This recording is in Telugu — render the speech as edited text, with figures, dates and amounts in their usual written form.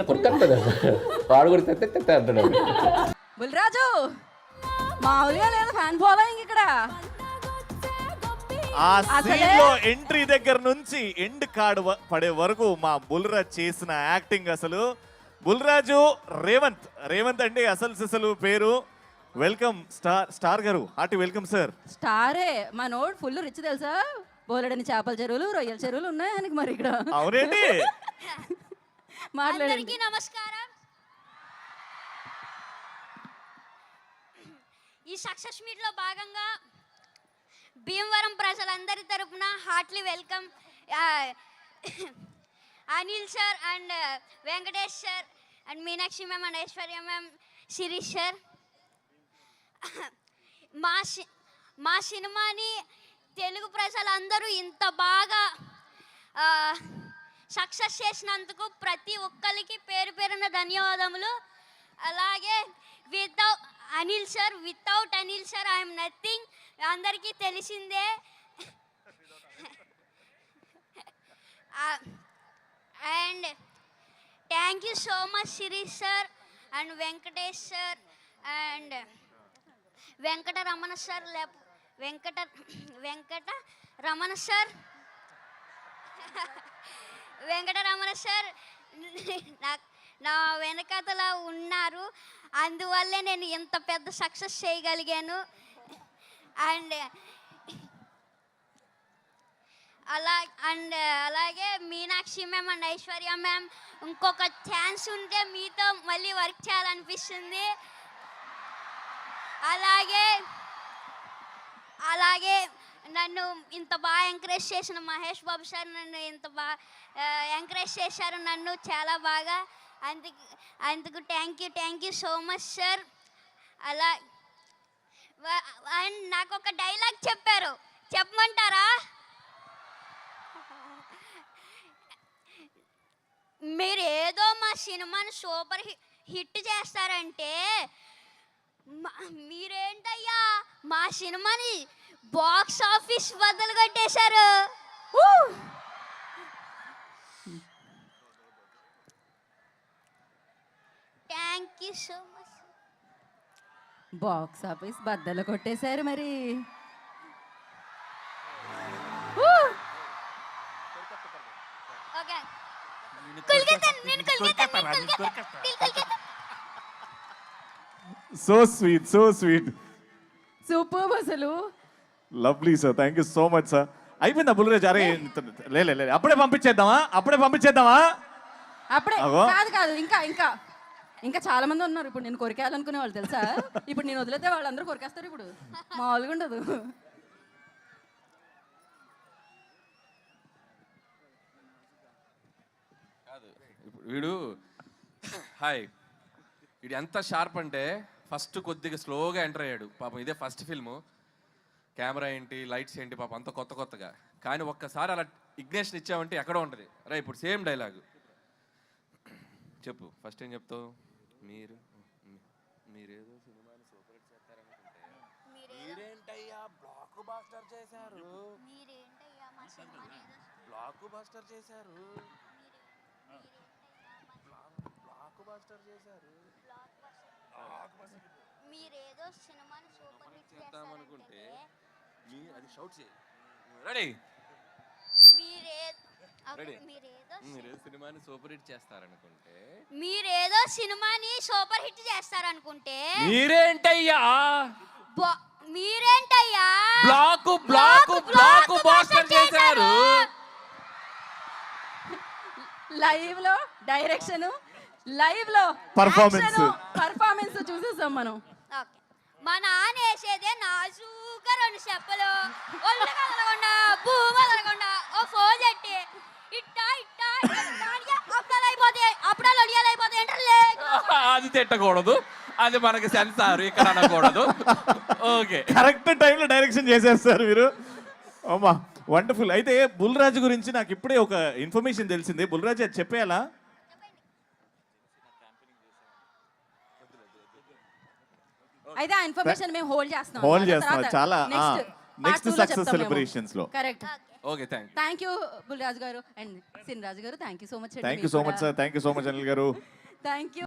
కొరకట్లేదు వాడు కూడా తెత్తే అంటాడు. బుల్రాజు మామూలుగా లేదు ఫ్యాన్ ఫాలోయింగ్ ఇక్కడ. ఆ సీన్ లో ఎంట్రీ దగ్గర నుంచి ఎండ్ కార్డ్ పడే వరకు మా బుల్రాజ్ చేసిన యాక్టింగ్ అసలు. బుల్రాజు రేవంత్ అంటే అసలు పేరు. వెల్కమ్ స్టార్ గారు, హార్టీ వెల్కమ్ సార్. స్టారే మా నోడ్ ఫుల్ రిచ్ తెలుసా, బోలెడని చేపల చెరువులు రొయ్యల చెరువులు ఉన్నాయి ఆయనకి మరి ఇక్కడ. అవునండి. మాట్లాడండి. నమస్కారం. ఈ సక్సెస్ మీట్ లో భాగంగా భీమవరం ప్రజలందరి తరపున heartly welcome Anil sir and Venkatesh sir and Meenakshi ma'am and Aishwarya ma'am, Shirish sir. మా సినిమాని తెలుగు ప్రజలందరూ ఇంత బాగా సక్సెస్ చేసినందుకు ప్రతి ఒక్కరికి పేరు పేరున ధన్యవాదములు. అలాగే Anil sir, without Anil sir I'm nothing, అందరికీ తెలిసిందే. And thank you so much Shirish sir and Venkatesh sir and Venkataramana sir. Venkataramana sir నా వెనకతల ఉన్నారు, అందువల్లే నేను ఇంత పెద్ద సక్సెస్ చేయగలిగాను. అండ్ అలాగే Meenakshi ma'am and Aishwarya ma'am, ఇంకొక ఛాన్స్ ఉంటే మీతో మళ్ళీ వర్క్ చేయాలనిపిస్తుంది. అలాగే నన్ను ఇంత బాగా ఎంకరేజ్ చేసిన మహేష్ బాబు సార్ నన్ను ఇంత బాగా ఎంకరేజ్ చేశారు నన్ను చాలా బాగా. అందుకు thank you so much sir. And నాకు ఒక డైలాగ్ చెప్పారు, చెప్పమంటారా? మీరు ఏదో మా సినిమాని సూపర్ హిట్ చేస్తారంటే మీరేంటయ్యా మా సినిమాని బాక్స్ ఆఫీస్ బద్దలు కొట్టేశారు. Thank you so much. Box office బద్దలు కొట్టేశారు మరి. ఓకే సో స్వీట్ సూపర్ అసలు. Lovely sir, thank you so much sir. అయిపోయిందా బుల్రాజ్? అరే లే అప్పుడే పంపించేద్దామా? అప్పుడే కాదు ఇంకా చాలా మంది ఉన్నారు. ఇప్పుడు నేను కొరికేయాలనుకునే వాళ్ళు తెలుసా, ఇప్పుడు నేను వదిలేతే వాళ్ళందరూ కొరికేస్తారు. ఇప్పుడు మామూలుగా ఉండదు. వీడు ఎంత షార్ప్ అంటే ఫస్ట్ కొద్దిగా స్లోగా ఎంటర్ అయ్యాడు పాపం. ఇదే ఫస్ట్ ఫిల్ము, కెమెరా ఏంటి లైట్స్ ఏంటి పాపం అంత కొత్తగా. కానీ ఒక్కసారి అలా ఇగ్నేషన్ ఇచ్చామంటే ఎక్కడో ఉంటుంది. రా ఇప్పుడు సేమ్ డైలాగు చెప్పు. ఫస్ట్ ఏం చెప్తావు? మీరేదో సినిమాని సూపర్ హిట్ చేస్తారనుకుంటే మీరేంటయ్యా బ్లాక్ బాస్టర్ చేశారు. మీరేదో సినిమాని సూపర్ హిట్ చేస్తారనుకుంటే అది షౌట్ చేయి. రెడీ? మీరేదో సినిమాని సూపర్ హిట్ చేస్తారనుకుంటే మీరేంటయ్యా బ్లాక్ బాస్టర్ చేశారు. లైవ్ లో డైరెక్షన్, లైవ్ లో పర్ఫార్మెన్స్ చూసేసాం మనం. మా నాన్న వేసేదే నాజూగా 2 చెప్పలు, ఒళ్ళు కదలకుండా భూమి కదలకుండా ఓ ఫోన్ చెట్టి అప్పుడాలు ఒడియాలైపోతాయి అంటే అది తిట్టకూడదు, అది మనకి సెన్సార్ ఇక్కడ అనకూడదు. ఓకే, కరెక్ట్ టైంలో డైరెక్షన్ చేసేస్తారు మీరు. అమ్మా వండర్ఫుల్. అయితే బుల్రాజు గురించి నాకు ఇప్పుడే ఒక ఇన్ఫర్మేషన్ తెలిసింది. బుల్రాజు అది చెప్పేయాలా? అయితే ఆ ఇన్ఫర్మేషన్ మేము హోల్డ్ చేస్తాం చాలా నెక్స్ట్ సక్సెస్ సెలబ్రేషన్స్ లో. Correct. Okay thank thank you Bullaraju garu and Sin Raju garu thank you so much thank you so much sir, thank you so much Anil garu. Thank you